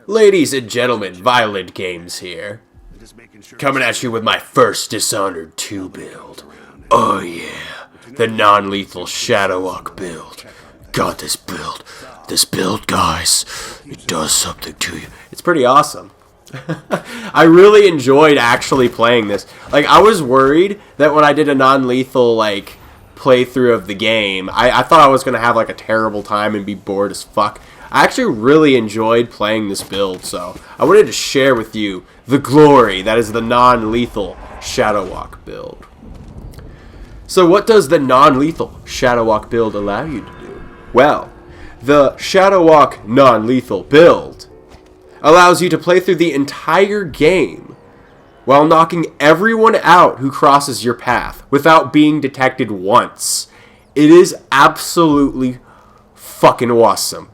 Ladies and gentlemen, Violent Games here. Coming at you with my first Dishonored 2 build. Oh yeah, the non-lethal Shadowwalk build. God, this build, guys, it does something to you. It's pretty awesome. I really enjoyed actually playing this. Like, I was worried that when I did a non-lethal, like, playthrough of the game, I thought I was going to have, like, a terrible time and be bored as fuck. I actually really enjoyed playing this build, so I wanted to share with you the glory that is the non-lethal Shadowwalk build. So what does the non-lethal Shadowwalk build allow you to do? Well, the Shadowwalk non-lethal build allows you to play through the entire game while knocking everyone out who crosses your path without being detected once. It is absolutely fucking awesome.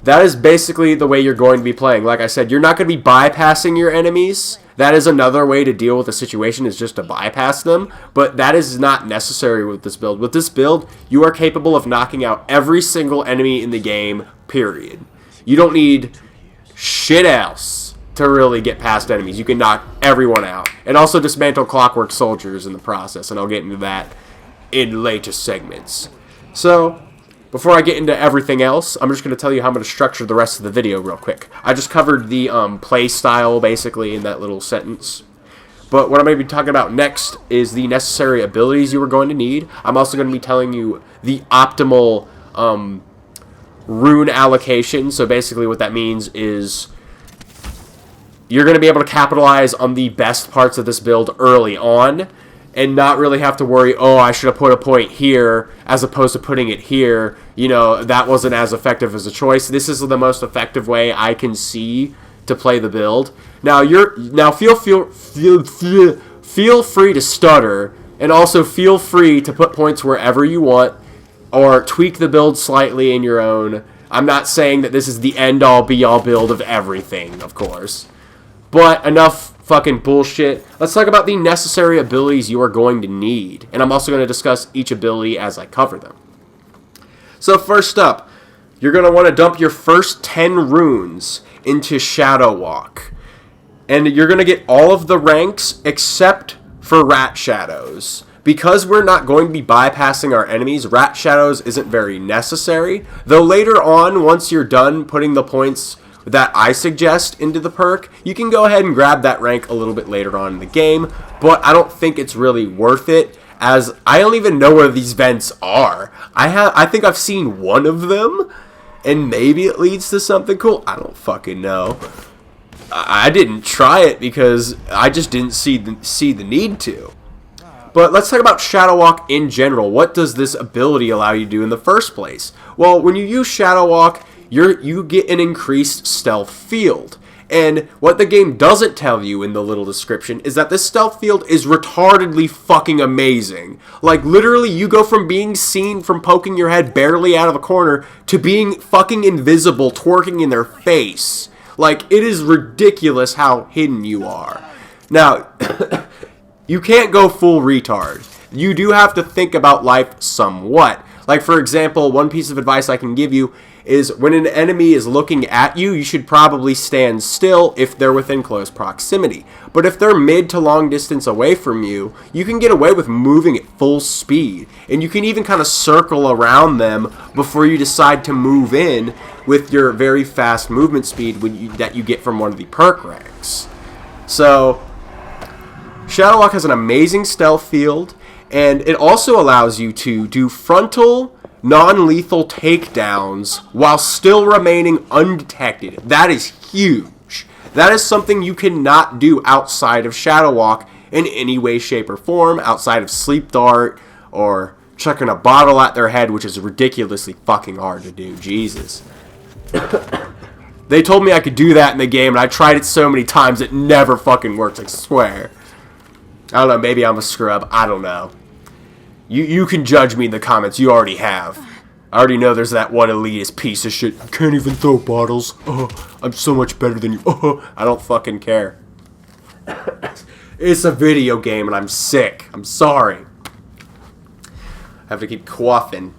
That is basically the way you're going to be playing. Like I said, you're not going to be bypassing your enemies. That is another way to deal with the situation, is just to bypass them. But that is not necessary with this build. With this build, you are capable of knocking out every single enemy in the game, period. You don't need shit else to really get past enemies. You can knock everyone out. And also dismantle clockwork soldiers in the process. And I'll get into that in later segments. So, before I get into everything else, I'm just going to tell you how I'm going to structure the rest of the video real quick. I just covered the play style, basically, in that little sentence. But what I'm going to be talking about next is the necessary abilities you are going to need. I'm also going to be telling you the optimal rune allocation. So basically what that means is you're going to be able to capitalize on the best parts of this build early on and not really have to worry, oh, I should have put a point here as opposed to putting it here. You know, that wasn't as effective as a choice. This is the most effective way I can see to play the build. Now feel free to stutter, and also feel free to put points wherever you want or tweak the build slightly in your own. I'm not saying that this is the end-all be-all build of everything, of course. But enough fucking bullshit. Let's talk about the necessary abilities you are going to need. And I'm also going to discuss each ability as I cover them. So first up, you're going to want to dump your first 10 runes into Shadowwalk. And you're going to get all of the ranks except for Rat Shadows. Because we're not going to be bypassing our enemies, Rat Shadows isn't very necessary. Though later on, once you're done putting the points that I suggest into the perk, you can go ahead and grab that rank a little bit later on in the game, but I don't think it's really worth it, as I don't even know where these vents are. I think I've seen one of them, and maybe it leads to something cool. I don't fucking know. I didn't try it because I just didn't see the need to. But let's talk about Shadowwalk in general. What does this ability allow you to do in the first place? Well, when you use Shadowwalk, you get an increased stealth field. And what the game doesn't tell you in the little description is that this stealth field is retardedly fucking amazing. Like, literally, you go from being seen from poking your head barely out of a corner to being fucking invisible, twerking in their face. Like, it is ridiculous how hidden you are. Now, you can't go full retard. You do have to think about life somewhat. Like, for example, one piece of advice I can give you is when an enemy is looking at you, you should probably stand still if they're within close proximity. But if they're mid to long distance away from you, you can get away with moving at full speed. And you can even kind of circle around them before you decide to move in with your very fast movement speed that you get from one of the perk ranks. So, Shadowwalk has an amazing stealth field, and it also allows you to do frontal, non-lethal takedowns while still remaining undetected. That is huge. That is something you cannot do outside of Shadowwalk in any way, shape, or form, outside of Sleep Dart or chucking a bottle at their head, which is ridiculously fucking hard to do. Jesus. They told me I could do that in the game, and I tried it so many times it never fucking works, I swear. I don't know, maybe I'm a scrub. I don't know. You can judge me in the comments. You already have. I already know there's that one elitist piece of shit. You can't even throw bottles. Oh, I'm so much better than you. Oh, I don't fucking care. It's a video game and I'm sick. I'm sorry. I have to keep quaffing.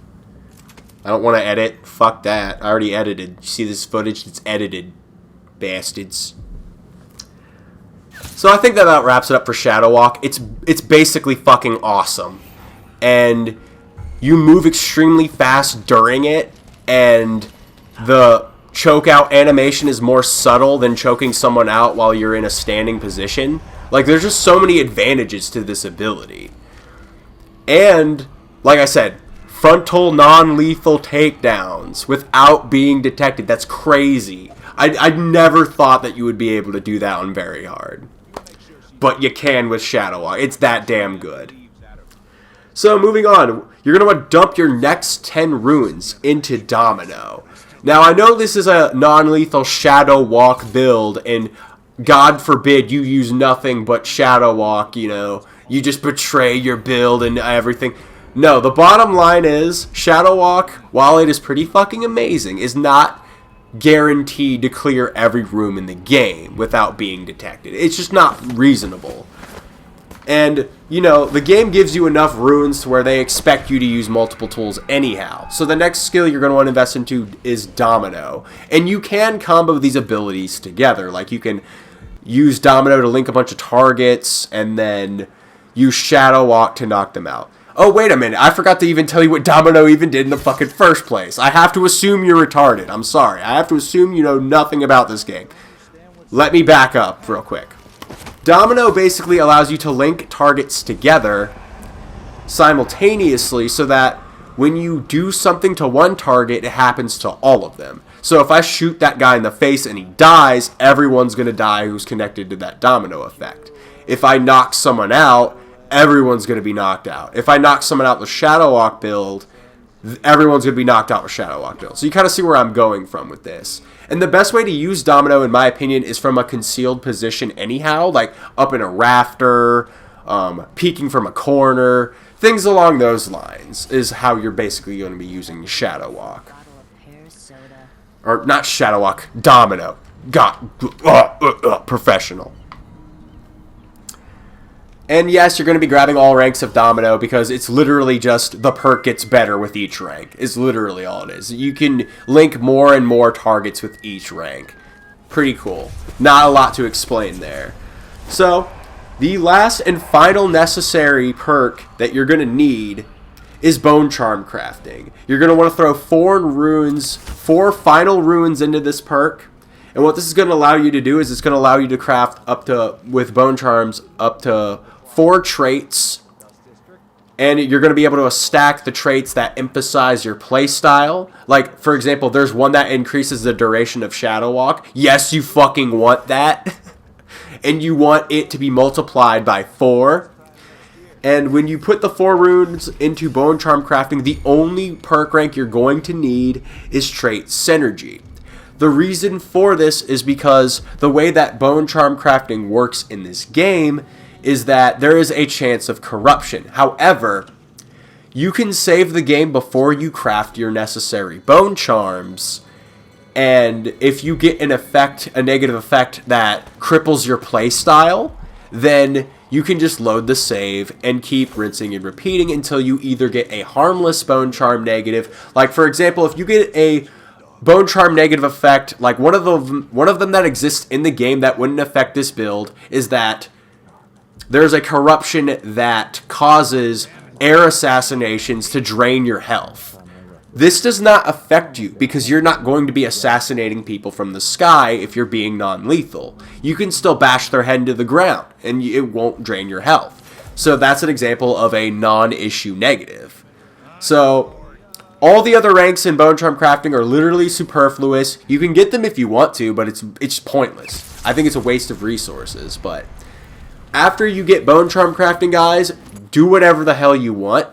I don't want to edit. Fuck that. I already edited. You see this footage? It's edited. Bastards. So I think that about wraps it up for Shadow Walk. It's basically fucking awesome. And you move extremely fast during it, and the choke out animation is more subtle than choking someone out while you're in a standing position. Like, there's just so many advantages to this ability. And, like I said, frontal non-lethal takedowns without being detected. That's crazy. I never thought that you would be able to do that on Very Hard. But you can with Shadow Walk. It's that damn good. So, moving on. You're going to want to dump your next 10 runes into Domino. Now, I know this is a non-lethal Shadow Walk build, and God forbid you use nothing but Shadow Walk, you know. You just betray your build and everything. No, the bottom line is, Shadow Walk, while it is pretty fucking amazing, is not guaranteed to clear every room in the game without being detected. It's just not reasonable. And, you know, the game gives you enough runes to where they expect you to use multiple tools anyhow. So the next skill you're going to want to invest into is Domino. And you can combo these abilities together. Like, you can use Domino to link a bunch of targets, and then use Shadow Walk to knock them out. Oh, wait a minute. I forgot to even tell you what Domino even did in the fucking first place. I have to assume you're retarded. I'm sorry. I have to assume you know nothing about this game. Let me back up real quick. Domino basically allows you to link targets together simultaneously so that when you do something to one target, it happens to all of them. So if I shoot that guy in the face and he dies, everyone's going to die who's connected to that domino effect. If I knock someone out, everyone's going to be knocked out. If I knock someone out with Shadow Walk build, everyone's going to be knocked out with Shadow Walk build. So you kind of see where I'm going from with this. And the best way to use Domino, in my opinion, is from a concealed position anyhow, like up in a rafter, peeking from a corner, things along those lines is how you're basically going to be using Shadow Walk. Or not Shadow Walk, Domino. Professional. And yes, you're going to be grabbing all ranks of Domino because it's literally just the perk gets better with each rank. Is literally all it is. You can link more and more targets with each rank. Pretty cool. Not a lot to explain there. So, the last and final necessary perk that you're going to need is Bone Charm crafting. You're going to want to throw 4 final runes into this perk. And what this is going to allow you to do is it's going to allow you to craft up to, with Bone Charms, up to 4 traits, and you're going to be able to stack the traits that emphasize your playstyle. Like, for example, there's one that increases the duration of Shadow Walk. Yes, you fucking want that. And you want it to be multiplied by 4. And when you put the 4 runes into Bone Charm crafting, the only perk rank you're going to need is Trait Synergy. The reason for this is because the way that Bone Charm crafting works in this game is that there is a chance of corruption. However, you can save the game before you craft your necessary Bone Charms, and if you get an effect, a negative effect that cripples your playstyle, then you can just load the save and keep rinsing and repeating until you either get a harmless Bone Charm negative. Like, for example, if you get a Bone Charm negative effect, like one of them that exists in the game that wouldn't affect this build is that there's a corruption that causes air assassinations to drain your health. This does not affect you because you're not going to be assassinating people from the sky if you're being non-lethal. You can still bash their head into the ground and it won't drain your health. So that's an example of a non-issue negative. So all the other ranks in Bone Charm crafting are literally superfluous. You can get them if you want to, but it's pointless. I think it's a waste of resources, but after you get Bone Charm crafting, guys, do whatever the hell you want.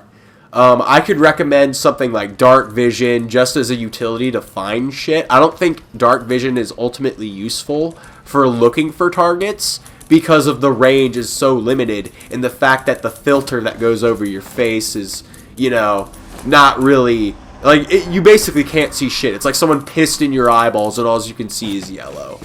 I could recommend something like Dark Vision just as a utility to find shit. I don't think Dark Vision is ultimately useful for looking for targets because of the range is so limited and the fact that the filter that goes over your face is, you know, not really, like, you basically can't see shit. It's like someone pissed in your eyeballs and all you can see is yellow.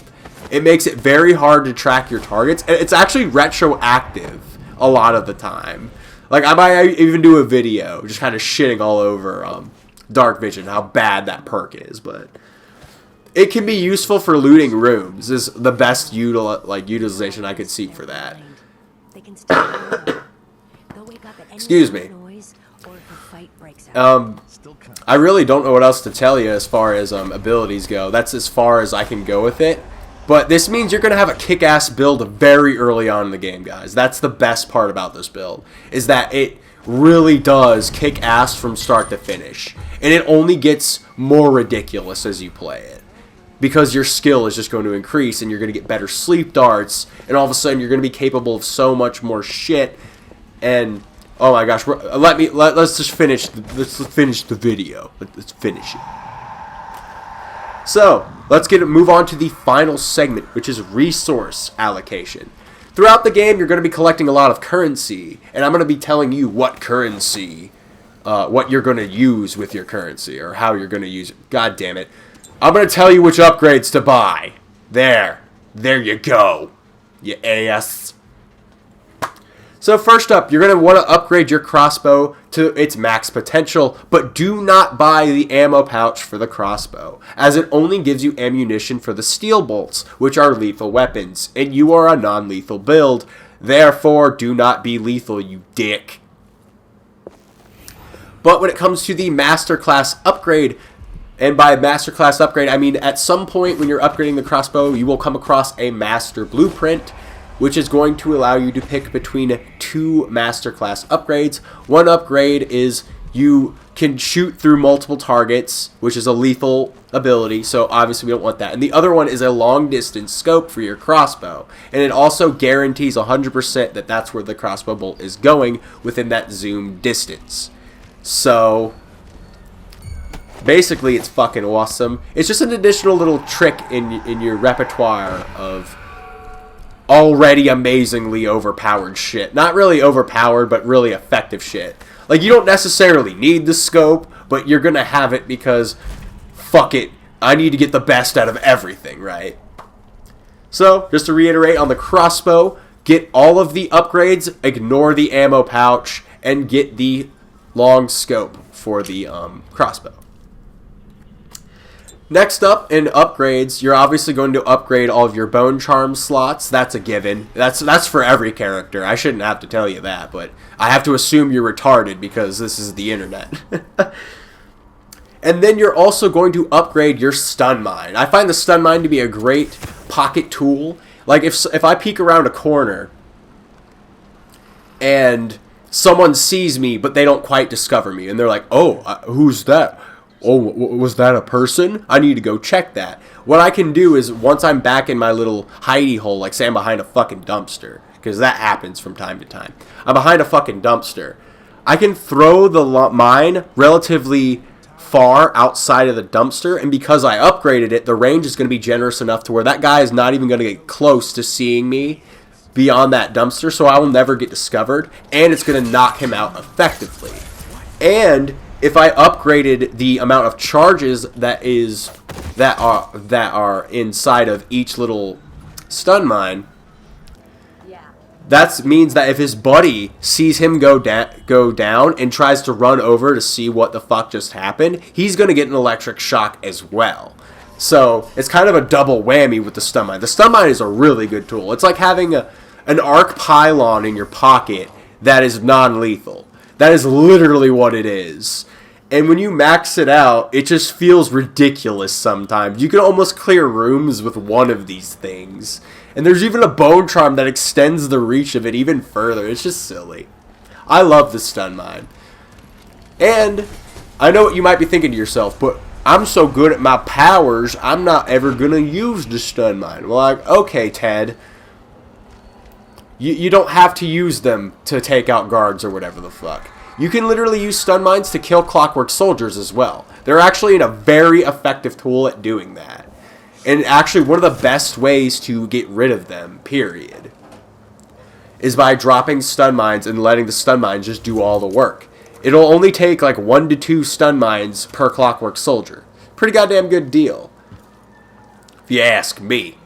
It makes it very hard to track your targets. And it's actually retroactive a lot of the time. Like, I might even do a video just kind of shitting all over dark vision, how bad that perk is, but it can be useful for looting rooms. Is the best utilization I could see for that. Excuse me. I really don't know what else to tell you as far as abilities go. That's as far as I can go with it. But this means you're going to have a kick-ass build very early on in the game, guys. That's the best part about this build, is that it really does kick ass from start to finish. And it only gets more ridiculous as you play it, because your skill is just going to increase, and you're going to get better sleep darts, and all of a sudden you're going to be capable of so much more shit. And oh my gosh, let's just finish. Let's finish the video. Let's finish it. So let's move on to the final segment, which is resource allocation. Throughout the game, you're going to be collecting a lot of currency, and I'm going to be telling you what currency, what you're going to use with your currency, or how you're going to use it. God damn it. I'm going to tell you which upgrades to buy. There you go, you ass. So first up, you're going to want to upgrade your crossbow to its max potential, but do not buy the ammo pouch for the crossbow, as it only gives you ammunition for the steel bolts, which are lethal weapons, and you are a non-lethal build. Therefore, do not be lethal, you dick. But when it comes to the masterclass upgrade, and by masterclass upgrade, I mean at some point when you're upgrading the crossbow, you will come across a master blueprint, which is going to allow you to pick between two masterclass upgrades. One upgrade is you can shoot through multiple targets, which is a lethal ability, so obviously we don't want that. And the other one is a long distance scope for your crossbow, and it also guarantees 100% that that's where the crossbow bolt is going within that zoom distance. So basically it's fucking awesome. It's just an additional little trick in your repertoire of already amazingly overpowered shit. Not really overpowered, but really effective shit. Like, you don't necessarily need the scope, but you're gonna have it because, fuck it, I need to get the best out of everything, right? So, just to reiterate, on the crossbow, get all of the upgrades, ignore the ammo pouch, and get the long scope for the crossbow. Next up in upgrades, you're obviously going to upgrade all of your bone charm slots. That's a given. That's for every character. I shouldn't have to tell you that, but I have to assume you're retarded because this is the internet. And then you're also going to upgrade your stun mine. I find the stun mine to be a great pocket tool. Like if I peek around a corner and someone sees me but they don't quite discover me and they're like, "Oh, who's that? Oh, was that a person? I need to go check that." What I can do is, once I'm back in my little hidey hole, like say I'm behind a fucking dumpster, because that happens from time to time. I'm behind a fucking dumpster. I can throw the mine relatively far outside of the dumpster, and because I upgraded it, the range is going to be generous enough to where that guy is not even going to get close to seeing me beyond that dumpster, so I will never get discovered, and it's going to knock him out effectively. And if I upgraded the amount of charges that are inside of each little stun mine, that means that if his buddy sees him go down and tries to run over to see what the fuck just happened, he's going to get an electric shock as well. So it's kind of a double whammy with the stun mine. The stun mine is a really good tool. It's like having an arc pylon in your pocket that is non-lethal. That is literally what it is. And when you max it out, it just feels ridiculous sometimes. You can almost clear rooms with one of these things. And there's even a bone charm that extends the reach of it even further. It's just silly. I love the stun mine. And I know what you might be thinking to yourself, but I'm so good at my powers, I'm not ever going to use the stun mine. Well, like, okay, Ted. You don't have to use them to take out guards or whatever the fuck. You can literally use stun mines to kill clockwork soldiers as well. They're actually a very effective tool at doing that. And actually one of the best ways to get rid of them, period, is by dropping stun mines and letting the stun mines just do all the work. It'll only take like 1 to 2 stun mines per clockwork soldier. Pretty goddamn good deal, if you ask me.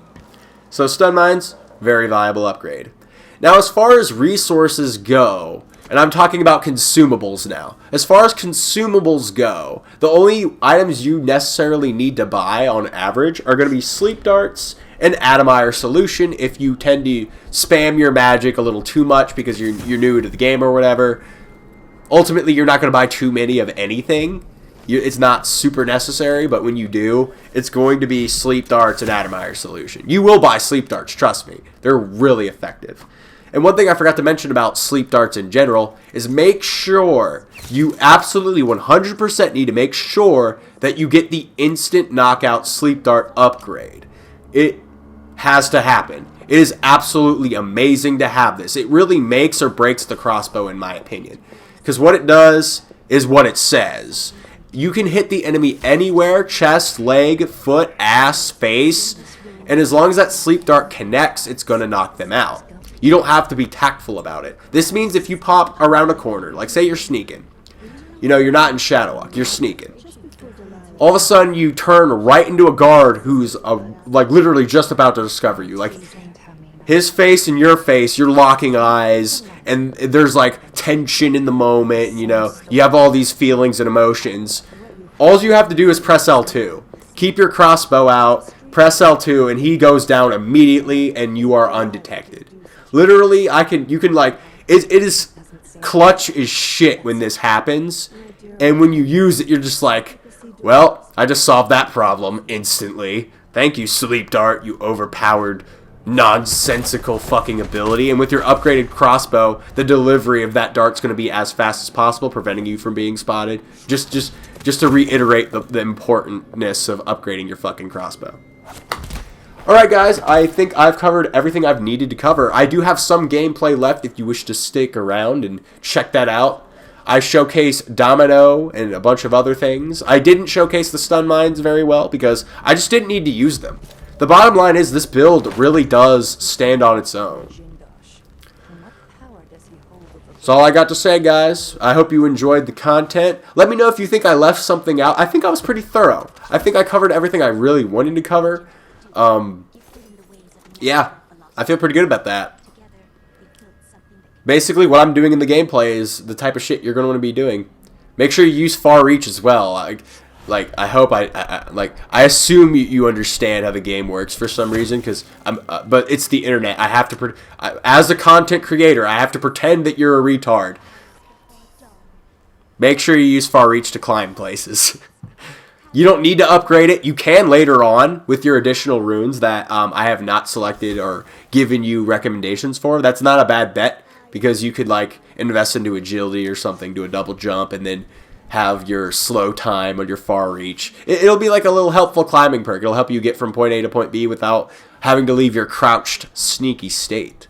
So stun mines, very viable upgrade. Now as far as resources go, And I'm talking about consumables now. As far as consumables go, the only items you necessarily need to buy on average are going to be sleep darts and Atomire solution if you tend to spam your magic a little too much because you're new to the game or whatever. Ultimately, you're not going to buy too many of anything. It's not super necessary, but when you do, it's going to be sleep darts and Atomire solution. You will buy sleep darts, trust me. They're really effective. And one thing I forgot to mention about sleep darts in general is make sure, you absolutely 100% need to make sure that you get the instant knockout sleep dart upgrade. It has to happen. It is absolutely amazing to have this. It really makes or breaks the crossbow in my opinion. Because what it does is what it says. You can hit the enemy anywhere, chest, leg, foot, ass, face, and as long as that sleep dart connects, it's going to knock them out. You don't have to be tactful about it. This means if you pop around a corner, like say you're sneaking, you're not in Shadow Walk, you're sneaking. All of a sudden you turn right into a guard who's like literally just about to discover you. Like his face and your face, you're locking eyes, and there's like tension in the moment, and you have all these feelings and emotions. All you have to do is press L2. Keep your crossbow out, press L2, and he goes down immediately, and you are undetected. Literally, it is clutch as shit when this happens, and when you use it, you're just like, well, I just solved that problem instantly. Thank you, Sleep Dart, you overpowered, nonsensical fucking ability. And with your upgraded crossbow, the delivery of that dart's going to be as fast as possible, preventing you from being spotted. Just to reiterate the importantness of upgrading your fucking crossbow. Alright guys, I think I've covered everything I've needed to cover. I do have some gameplay left if you wish to stick around and check that out. I showcase Domino and a bunch of other things. I didn't showcase the stun mines very well because I just didn't need to use them. The bottom line is this build really does stand on its own. That's all I got to say, guys. I hope you enjoyed the content. Let me know if you think I left something out. I think I was pretty thorough. I think I covered everything I really wanted to cover. Yeah, I feel pretty good about that. Basically, what I'm doing in the gameplay is the type of shit you're going to want to be doing. Make sure you use far reach as well. I hope I assume you understand how the game works for some reason, because but it's the internet. I have to as a content creator, I have to pretend that you're a retard. Make sure you use far reach to climb places. You don't need to upgrade it. You can later on with your additional runes that I have not selected or given you recommendations for. That's not a bad bet, because you could invest into agility or something, do a double jump, and then have your slow time on your far reach. It'll be like a little helpful climbing perk. It'll help you get from point A to point B without having to leave your crouched, sneaky state.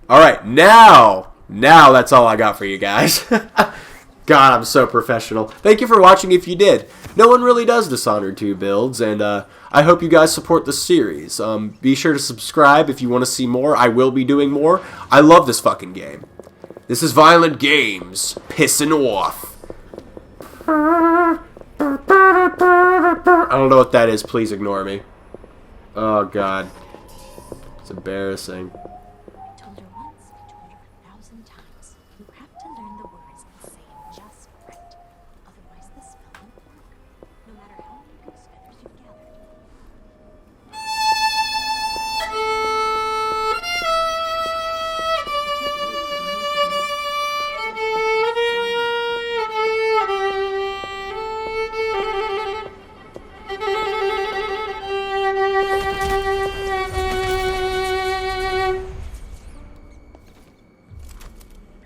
Alright, now that's all I got for you guys. God, I'm so professional. Thank you for watching if you did. No one really does Dishonored 2 builds, and I hope you guys support the series. Be sure to subscribe if you want to see more. I will be doing more. I love this fucking game. This is Violent Games, pissing off. I don't know what that is. Please ignore me. Oh, God. It's embarrassing.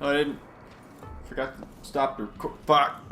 I forgot to stop the fuck.